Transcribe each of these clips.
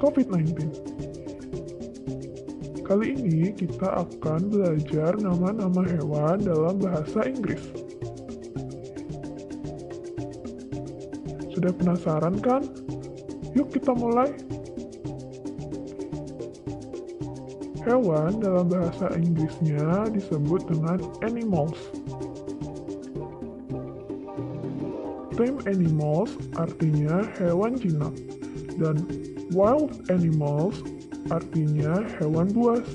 COVID-19. Kali ini kita akan belajar nama-nama hewan dalam bahasa Inggris. Sudah penasaran kan? Yuk kita mulai. Hewan dalam bahasa Inggrisnya disebut dengan animals. Tame animals artinya hewan jinak, dan wild animals artinya hewan buas.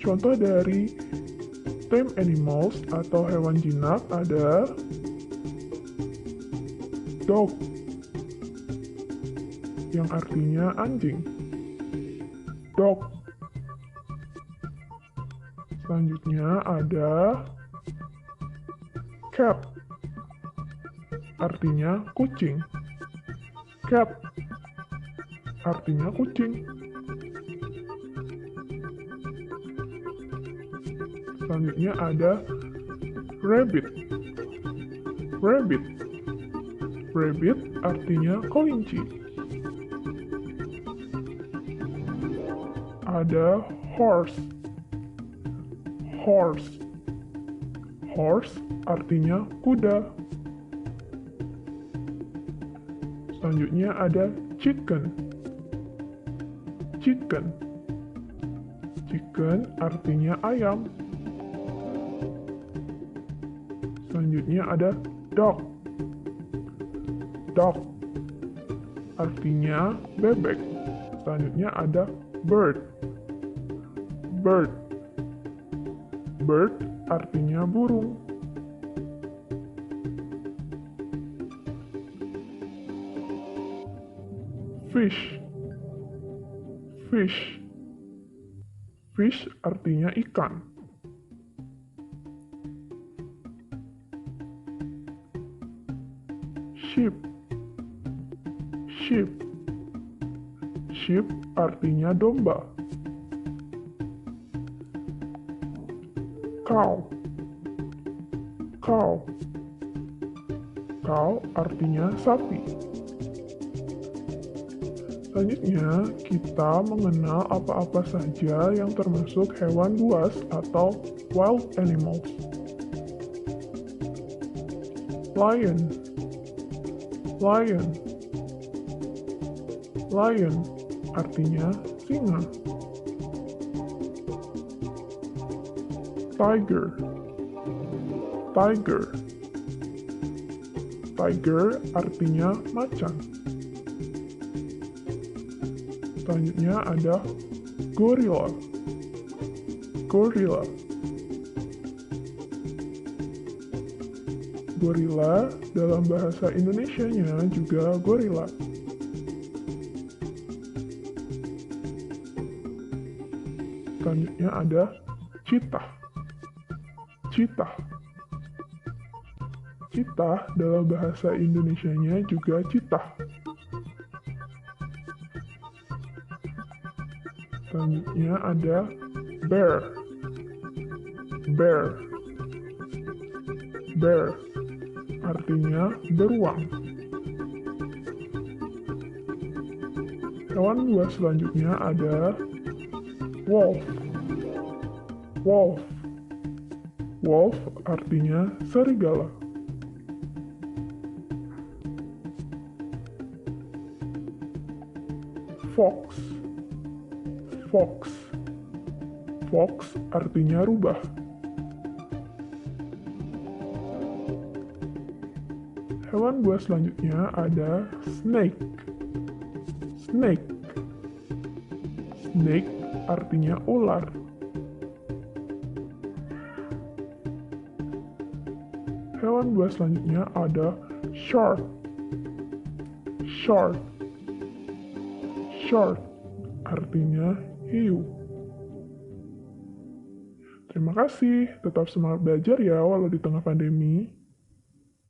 Contoh dari tame animals atau hewan jinak ada dog, yang artinya anjing. Dog. Selanjutnya ada cat, artinya kucing. Cat artinya kucing. Selanjutnya ada rabbit. Rabbit. Rabbit artinya kelinci. Ada horse. Horse. Horse artinya kuda. Selanjutnya ada chicken. Chicken. Chicken artinya ayam. Selanjutnya ada dog. Dog artinya bebek. Selanjutnya ada bird. Bird. Bird artinya burung. Fish. Fish. Fish artinya ikan. Sheep. Sheep. Sheep artinya domba. Cow. Cow. Cow artinya sapi. Selanjutnya, kita mengenal apa-apa saja yang termasuk hewan buas atau wild animals. Lion. Lion. Lion artinya singa. Tiger. Tiger. Tiger artinya macan. Selanjutnya ada gorilla. Gorilla. Gorilla dalam bahasa Indonesianya juga gorilla. Selanjutnya ada cheetah. Cheetah. Cheetah dalam bahasa Indonesianya juga cheetah. Selanjutnya ada bear. Bear. Bear artinya beruang. Hewan buas selanjutnya ada wolf. Wolf. Wolf artinya serigala. Fox. Fox. Fox artinya rubah. Hewan buas selanjutnya ada snake. Snake. Snake artinya ular. Hewan buas selanjutnya ada shark. Shark. Shark artinya hiu. Terima kasih, tetap semangat belajar ya walau di tengah pandemi.